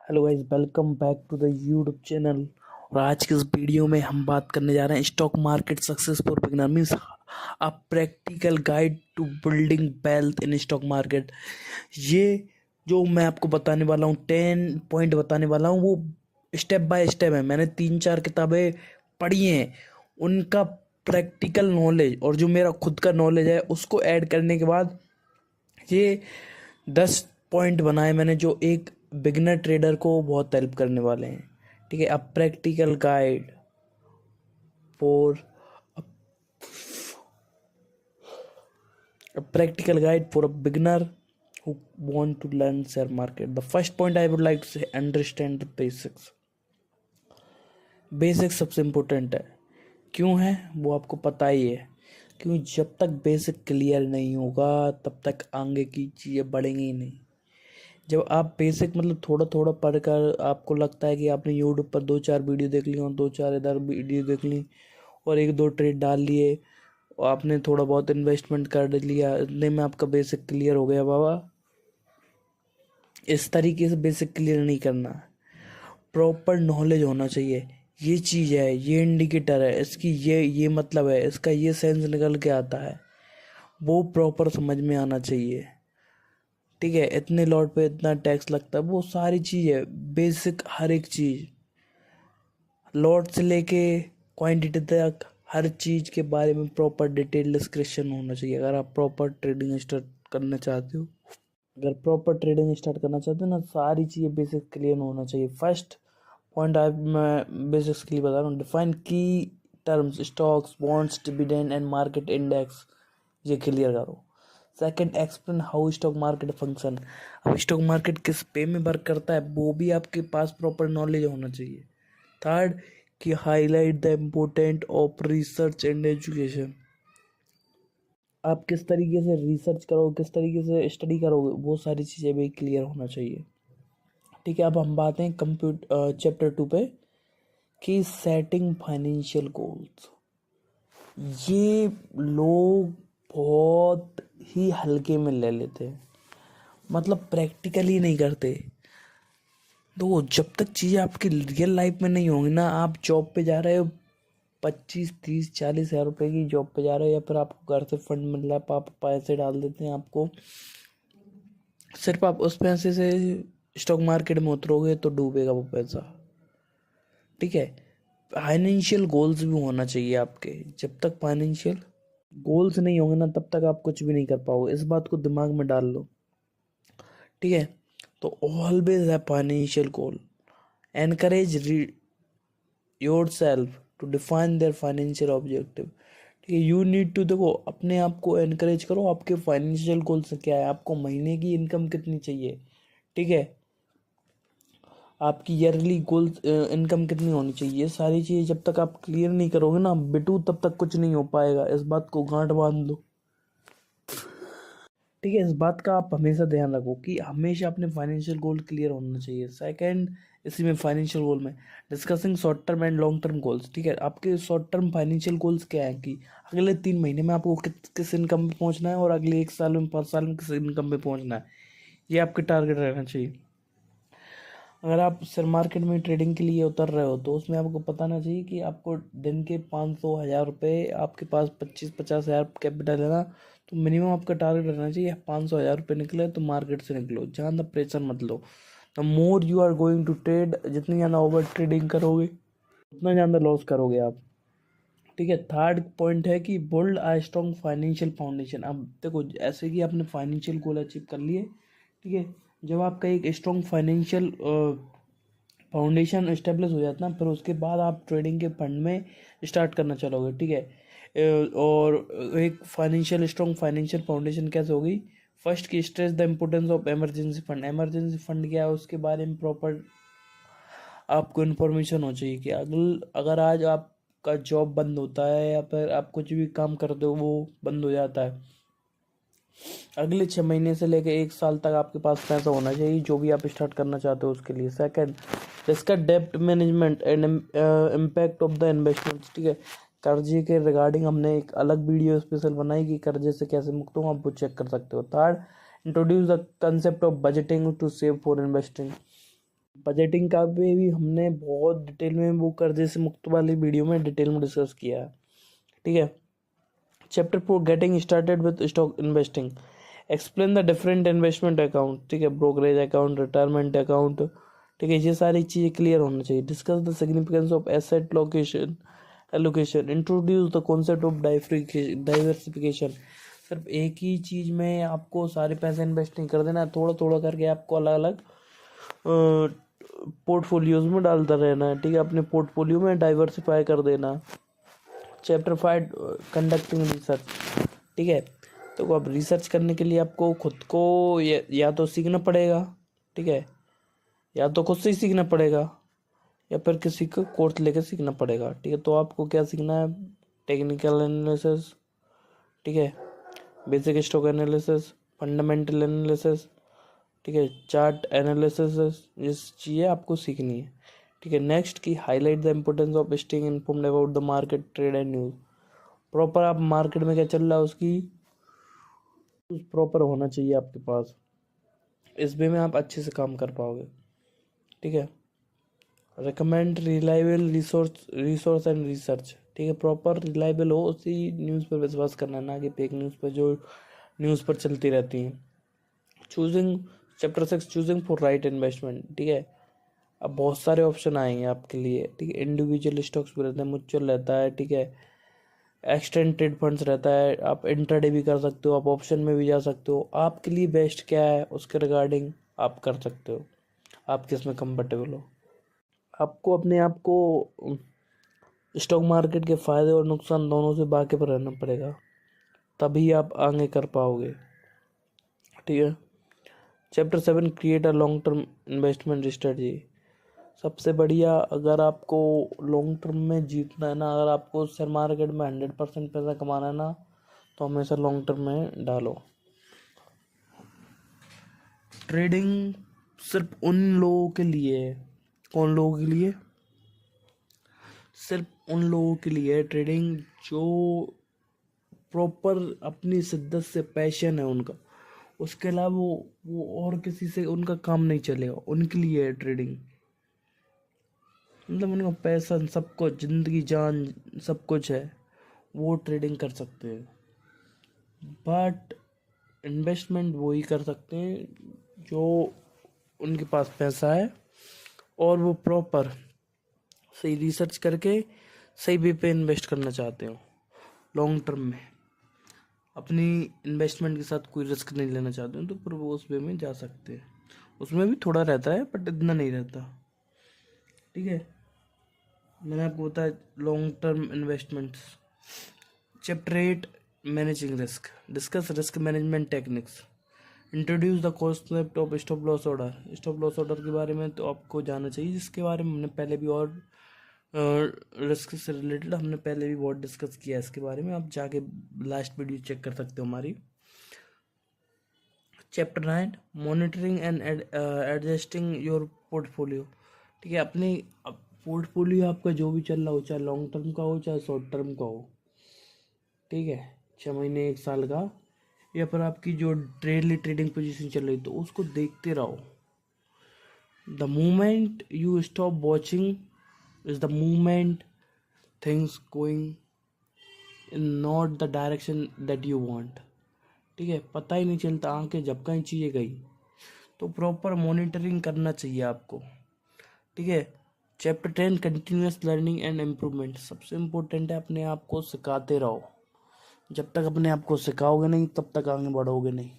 Hello guys, welcome back to the YouTube channel. और आज के इस वीडियो में हम बात करने जा रहे हैं stock market success for beginner means a practical guide to building wealth in stock market. ये जो मैं आपको बताने वाला हूँ 10 पॉइंट बताने वाला हूँ, वो स्टेप बाय स्टेप है। मैंने 3-4 किताबें पढ़ी हैं, उनका प्रैक्टिकल नॉलेज और जो मेरा खुद का नॉलेज है उसको ऐड करने के बाद ये 10 पॉइंट बनाए मैंने, जो एक बिगिनर ट्रेडर को बहुत हेल्प करने वाले हैं। ठीक है, अ practical guide for a beginner who want to learn share market. The first point I would like to say, understand the basics. Basics सबसे इम्पोर्टेंट है। क्यों है वो आपको पता ही है, क्योंकि जब तक बेसिक क्लियर नहीं होगा तब तक आगे की चीज़ें बढ़ेंगी ही नहीं। जब आप बेसिक मतलब थोड़ा थोड़ा पढ़कर आपको लगता है कि आपने यूट्यूब पर 2-4 वीडियो देख ली और 2-4 इधर वीडियो देख ली और 1-2 ट्रेड डाल लिए और आपने थोड़ा बहुत इन्वेस्टमेंट कर लिया, इतने में आपका बेसिक क्लियर हो गया बाबा। इस तरीके से बेसिक क्लियर नहीं करना, प्रॉपर नॉलेज होना चाहिए। ये चीज़ है, ये इंडिकेटर है, इसकी ये मतलब है, इसका ये सेंस निकल के आता है, वो प्रॉपर समझ में आना चाहिए। ठीक है, इतने लॉट पे इतना टैक्स लगता है, वो सारी चीज़ है, बेसिक हर एक चीज़, लॉट से लेके क्वांटिटी तक हर चीज़ के बारे में प्रॉपर डिटेल डिस्क्रिप्शन होना चाहिए। अगर आप प्रॉपर ट्रेडिंग स्टार्ट करना चाहते हो, ना सारी चीज़ें बेसिक क्लियर होना चाहिए। फर्स्ट पॉइंट मैं बेसिक्स के लिए बता रहा हूँ, डिफाइन की terms stocks bonds dividend and market index, ये क्लियर करो। Second, explain how stock market function. अब स्टॉक मार्केट किस पे में वर्क करता है वो भी आपके पास प्रॉपर नॉलेज होना चाहिए। थर्ड, कि highlight the important of research and education. आप किस तरीके से रिसर्च करोगे, किस तरीके से स्टडी करोगे, वो सारी चीज़ें भी क्लियर होना चाहिए। ठीक है, अब हम बात हैं चैप्टर 2 पे, कि सेटिंग फाइनेंशियल गोल्स। ये लोग बहुत ही हल्के में ले लेते हैं, मतलब प्रैक्टिकली नहीं करते। तो जब तक चीज़ें आपकी रियल लाइफ में नहीं होंगी ना, आप जॉब पे जा रहे हो 25-30-40 हज़ार रुपये की जॉब पे जा रहे हो, या फिर आपको घर से फंड मिल रहा है, पापा पैसे डाल देते हैं आपको, सिर्फ आप उस पैसे से स्टॉक मार्केट में उतरोगे तो डूबेगा वो पैसा। ठीक है, फाइनेंशियल गोल्स भी होना चाहिए आपके। जब तक फाइनेंशियल गोल्स नहीं होंगे ना तब तक आप कुछ भी नहीं कर पाओगे, इस बात को दिमाग में डाल लो। ठीक है, तो ऑलवेज है financial goal, encourage your self to define their financial objective. ठीक है, यू नीड टू, देखो अपने आप को एनकरेज करो, आपके फाइनेंशियल गोल्स क्या है, आपको महीने की इनकम कितनी चाहिए। ठीक है, आपकी ईयरली गोल्स इनकम कितनी होनी चाहिए, ये सारी चीज़ें जब तक आप क्लियर नहीं करोगे ना बिटू, तब तक कुछ नहीं हो पाएगा। इस बात को गांठ बांध लो। ठीक है, इस बात का आप हमेशा ध्यान रखो कि हमेशा अपने फाइनेंशियल गोल क्लियर होना चाहिए। सेकंड, इसी में फाइनेंशियल गोल में discussing short term and long term goals. ठीक है, आपके शॉर्ट टर्म फाइनेंशियल गोल्स क्या है, कि अगले 3 महीने में आपको किस इनकम पे पहुंचना है और अगले 1 साल में 5 साल में किस इनकम पे पहुंचना है, ये आपके टारगेट रहना चाहिए। अगर आप शेयर मार्केट में ट्रेडिंग के लिए उतर रहे हो तो उसमें आपको पता ना चाहिए कि आपको दिन के 500 हज़ार रुपये, आपके पास 25-50 हज़ार कैपिटल है ना, तो मिनिमम आपका टारगेट रहना चाहिए 500 हज़ार रुपये निकले तो मार्केट से निकलो, ज़्यादा प्रेशर मत लो। The more you are going to trade, जितनी ज़्यादा ओवर ट्रेडिंग करोगे उतना ज़्यादा लॉस करोगे आप। ठीक है, थर्ड पॉइंट है कि बिल्ड आ स्ट्रॉन्ग फाइनेंशियल फाउंडेशन। अब देखो, ऐसे कि आपने फाइनेंशियल गोल अचीव कर लिए, ठीक है, जब आपका एक स्ट्रॉन्ग फाइनेंशियल फाउंडेशन इस्टेब्लिश हो जाता है ना, फिर उसके बाद आप ट्रेडिंग के फंड में स्टार्ट करना चलोगे। ठीक है, और एक फाइनेंशियल स्ट्रॉन्ग फाइनेंशियल फाउंडेशन कैसे होगी। फर्स्ट की stress the importance of emergency fund. Emergency fund क्या है उसके बारे में प्रॉपर आपको इन्फॉर्मेशन हो चाहिए, कि अगर आज आपका जॉब बंद होता है या फिर आप कुछ भी काम करते हो वो बंद हो जाता है, अगले 6 महीने से लेकर 1 साल तक आपके पास पैसा होना चाहिए जो भी आप स्टार्ट करना चाहते हो उसके लिए। सेकंड, इसका डेप्ट management and impact of the investment. ठीक है, कर्जे के रिगार्डिंग हमने एक अलग वीडियो स्पेशल बनाई कि कर्जे से कैसे मुक्त हो, आप वो चेक कर सकते हो। Third, introduce the concept of budgeting to save for investing. Budgeting का भी हमने बहुत डिटेल में वो कर्जे से मुक्त वाली वीडियो में डिटेल में डिस्कस किया है, ठीक है। Chapter 4 getting started with stock investing, explain the different investment account, ठीक है, ब्रोकरेज अकाउंट, रिटायरमेंट अकाउंट, ठीक है, ये सारी चीज़ें क्लियर होना चाहिए। Discuss the significance of asset location allocation, introduce the concept of diversification. सिर्फ एक ही चीज़ में आपको सारे पैसे इन्वेस्ट नहीं कर देना, थोड़ा थोड़ा करके आपको अलग अलग पोर्टफोलियोज में डालता रहना है, ठीक है, अपने पोर्टफोलियो में डाइवर्सिफाई कर देना। चैप्टर 5 कंडक्टिंग रिसर्च, ठीक है। तो अब रिसर्च करने के लिए आपको खुद को या तो सीखना पड़ेगा, ठीक है, या तो खुद से ही सीखना पड़ेगा या फिर किसी को कोर्स लेकर सीखना पड़ेगा, ठीक है। तो आपको क्या सीखना है? टेक्निकल एनालिसिस, ठीक है, basic stock analysis, fundamental analysis, ठीक है, चार्ट एनालिसिस, ये चीज़ें आपको सीखनी है, ठीक है। नेक्स्ट की highlight the importance of staying informed about the market trade and news. Proper आप मार्केट में क्या चल रहा है उसकी प्रॉपर होना चाहिए आपके पास, इस वे में आप अच्छे से काम कर पाओगे, ठीक है। Recommend reliable resource and research, ठीक है, प्रॉपर रिलायबल हो उसी न्यूज़ पर विश्वास करना, ना कि फेक न्यूज़ पर जो न्यूज़ पर चलती रहती हैं। Choosing chapter 6 choosing for right investment, ठीक है। अब बहुत सारे ऑप्शन आएंगे आपके लिए, ठीक है। इंडिविजुअल स्टॉक्स भी रहते हैं, म्यूचुअल रहता है, ठीक है, एक्सटेंडेड फंड्स रहता है, आप इंट्राडे भी कर सकते हो, आप ऑप्शन में भी जा सकते हो। आपके लिए बेस्ट क्या है उसके रिगार्डिंग आप कर सकते हो, आप किस में कंफर्टेबल हो। आपको अपने आप को स्टॉक मार्केट के फ़ायदे और नुकसान दोनों से वाकिफ रहना पड़ेगा, तभी आप आगे कर पाओगे, ठीक है। Chapter 7 create a long term investment strategy, सबसे बढ़िया अगर आपको लॉन्ग टर्म में जीतना है ना, अगर आपको शेयर मार्केट में 100% पैसा कमाना है ना, तो हमेशा लॉन्ग टर्म में डालो। ट्रेडिंग सिर्फ उन लोगों के लिए है, कौन लोगों के लिए? सिर्फ उन लोगों के लिए है ट्रेडिंग जो प्रॉपर अपनी शिद्दत से पैशन है उनका, उसके अलावा वो और किसी से उनका काम नहीं चलेगा, उनके लिए है ट्रेडिंग। मतलब उनका पैसा सब कुछ, जिंदगी जान सब कुछ है, वो ट्रेडिंग कर सकते हैं। बट इन्वेस्टमेंट वही कर सकते हैं जो उनके पास पैसा है और वो प्रॉपर सही रिसर्च करके सही वे पे इन्वेस्ट करना चाहते हो, लॉन्ग टर्म में अपनी इन्वेस्टमेंट के साथ कोई रिस्क नहीं लेना चाहते हो, तो फिर वो उस वे में जा सकते हैं। उसमें भी थोड़ा रहता है बट इतना नहीं रहता, ठीक है। मैंने आपको बताया long term investments. Chapter 8 managing risk, discuss risk management techniques, introduce the concept of stop loss order. Stop loss order के बारे में तो आपको जानना चाहिए, जिसके बारे में हमने पहले भी और रिस्क से रिलेटेड हमने पहले भी बहुत डिस्कस किया है इसके बारे में, आप जाके लास्ट वीडियो चेक कर सकते हो हमारी। Chapter 9 monitoring and adjusting your portfolio, ठीक है। अपनी पोर्टफोलियो आपका जो भी चल रहा हो, चाहे लॉन्ग टर्म का हो चाहे शॉर्ट टर्म का हो, ठीक है, 6 महीने 1 साल का, या फिर आपकी जो डेली ट्रेडिंग पोजीशन चल रही तो उसको देखते रहो। The moment you stop watching is the moment things going in not the direction that you want, ठीक है। पता ही नहीं चलता आंखें जब कहीं चीज़ें गई, तो प्रॉपर मॉनिटरिंग करना चाहिए आपको, ठीक है। Chapter 10 continuous learning and improvement, सबसे इम्पोर्टेंट है अपने आप को सिखाते रहो, जब तक अपने आप को सिखाओगे नहीं तब तक आगे बढ़ोगे नहीं।